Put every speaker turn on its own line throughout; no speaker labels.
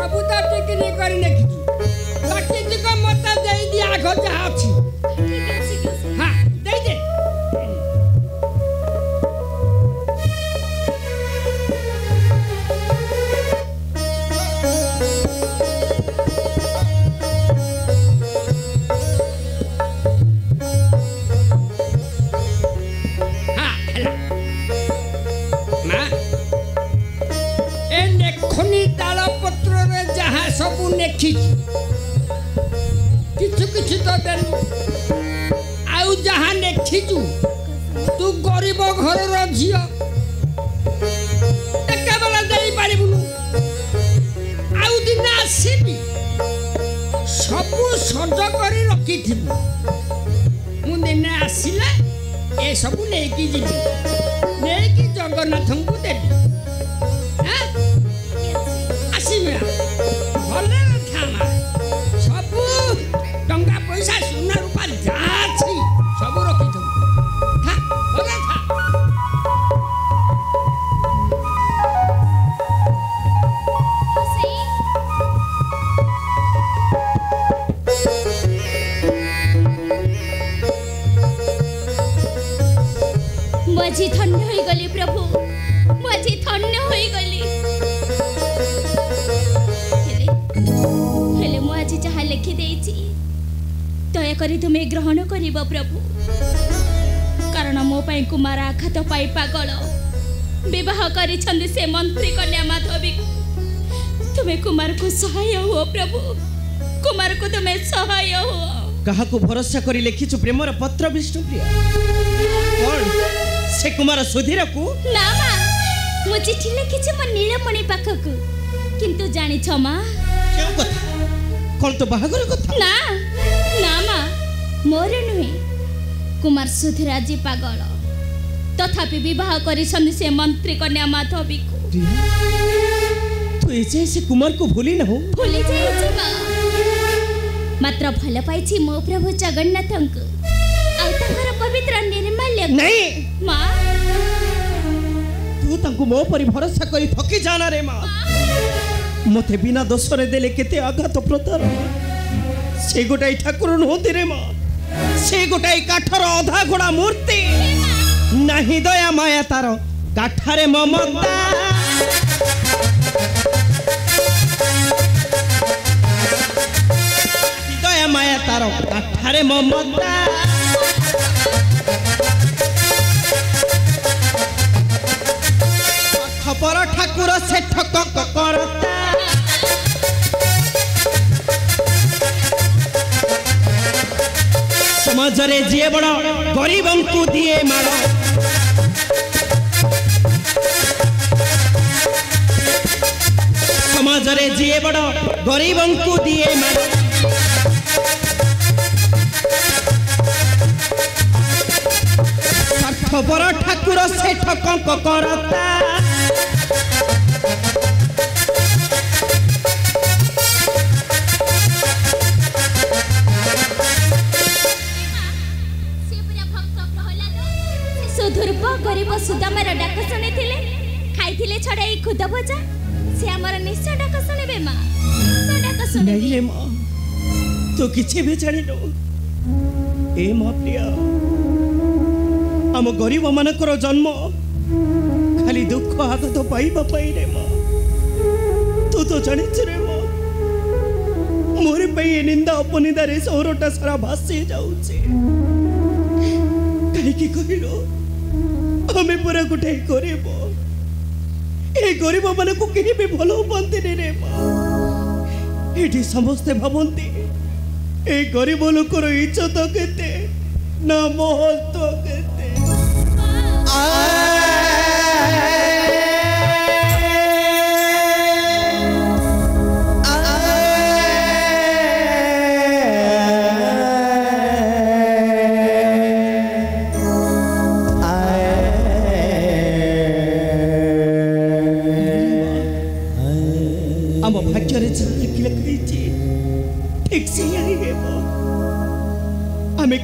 सब तो टिकरी कर लिखी बाकी जी मत दे दिया आखो जहाँ अच्छी हाँ दे दे सबू नेखी किछु किछु तो देनु आउ जहाँ नेखीचु तू गरीब घर रो झियो एके बेला देई पारिबुनु आउ दिन आसीबी सबू सज करी रखिथिबु मु दिन आसिला ए सबू नेकी जिबी नेकी जगन्नाथଙ୍କୁ देबी हां आसीबे भले थाना सब टंका पैसा सोना रूपा जहाँ छी सब रखी थू था भले था
मजी धन्य होई गली प्रभु मजी धन्य होई गली हेले मु आज जहा लिखि देइछि दया करी तुमे ग्रहण करिब प्रभु कारण मो पई कुमार आघात पाई पागल विवाह करी छंदी से मंत्री कन्या माधवी तुमे कुमार को सहाय हो प्रभु कुमार को तुमे सहाय हो
कहा को भरोसा करी लिखिछु प्रेमर पत्र विष्णुप्रिया कौन से कुमार सुधीर को
ना मा मु चिठी लिखिछु म नीलमणि पाखकु किंतु जानि छ मा
क्यों कथा कौन तो बाहागर कथा
ना ना मा मोर नुहे कुमार सुधीर जी पागल तथापि विवाह करी छंदी से मंत्री कन्या माधवी को
तो ऐसे से कुमार को भूली न हो
भूली जाइछि मा मात्र भल पाइछि मो प्रभु जगन्नाथंक आ तंकर पवित्र निर्मल्य
नहीं
मा
तू तंकु मो परि भरोसा करी थकी जाना रे मा मते बिना दोष रे देले केते आघात प्रतार से गोटाई ठाकुर नहोती रे मा से गोटाई काठर अधा घोड़ा मूर्ति नहीं दया माया तार काठारे ममता दया माया तार काठारे ममता खबर ठाकुर से ठक करता समाज रे जे बड़ गरीबों को दिए मार समाज रे जे बड़ गरीबों को दिए मार खबर ठाकुर से ठक करता
गरीब सुदामार डाक शुणी खाई छड़ाई खुद भजा से आमर निश्चय डाक शुणे माँ डाक
शुणे माँ तो किसी भी जानी नो ए माँ प्रिया आम गरीब मानकर जन्म खाली दुख आघात पाइबा पाई रे माँ तू तो जानी रे माँ मोर पे निंदा अपनिंदा रे सहरटा सारा भासी जाउछे कहीं कहलो हमें पूरा गोटे गरीब ए गरीब मान को कहीं भी भल पाते रे ये समस्ते भावती ए गरीब लोकर इज्जत केते ना महत्व केते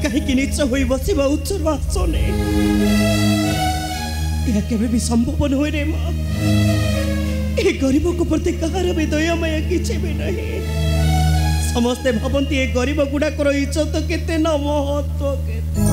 कहीं नीच हो बसवा उच्चर आसने यह केवे भी संभव नुहे रे माँ ए गरीब को प्रति कहार भी दया माया किछि भी नहीं समस्ते भावंती ए गरीब गुड़ाकर इज्जत केते न महत्व केते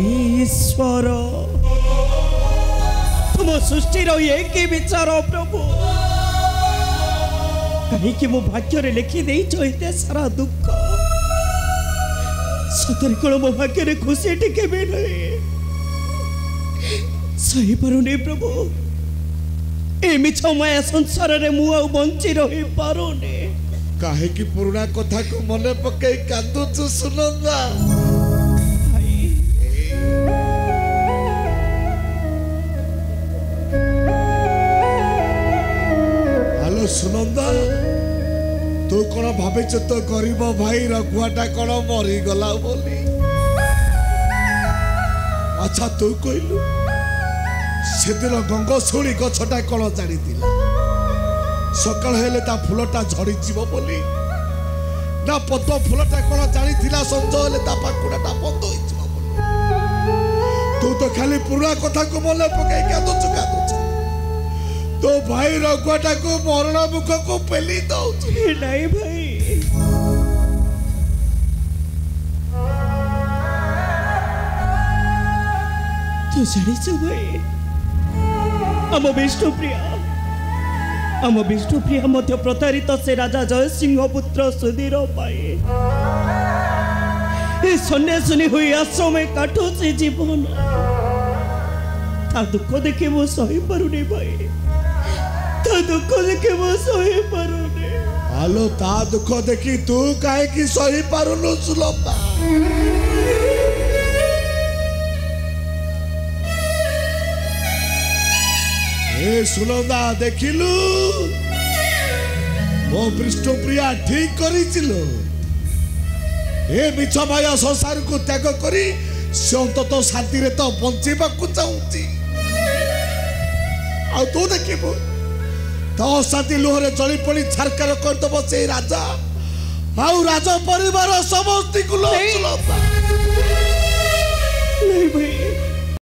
ईश्वर तुम सृष्टि एक विचार प्रभु कहीं मो भाग्य लिखि दे सारा दुख सतरे कौन मो भाग्य खुशी टिके भी नहीं सही पारुनी प्रभु ए मिछ माया संसार रे मु आ बंची रही पारुनी
काहे की पुराना कथा को मने पके कांदुछु सुनंदा सुनंदा तू कौन भावे तो गरीब भाई रघुआटा कौन मरीगला बोली अच्छा तू कहलु से दिन गंगशूली गछटा कौन जानी सकाल हेले ता फूलटा झड़ी जीव बोली ना पद्म फूलटा कौन जानी संज हेले ता पाकुड़ाटा बंद हो तू तो खाली पुराना कथा को मन पकई कादुचु तो भाई रघुआटा को मरण मुख को पेली दो
नहीं भाई तू जानिଛୁ भाई आम विष्णुप्रिया मध्य प्रतारित से राजा जयसिंह पुत्र सुधीर पाए सन्यासिनी हुई आश्रम काटू से जीवन ता दुख देखे वो सही पारुनी भाई दुख देखे वो सही पारुनी
हालो ता दुख देखी तू काहे की सही पारुनु सुलभा ए सुलभा देखिलु मो विष्णुप्रिया ठीक करिसिलो ए मिछ माया संसार को त्याग करी से अंतत शांति रे तो बंचेबा को चाहूची आ तू देखिबो तो शांति लुहरे जली पड़ी छारकार करदब से राजा आउ राजा परिवार समस्त को
नहीं भाई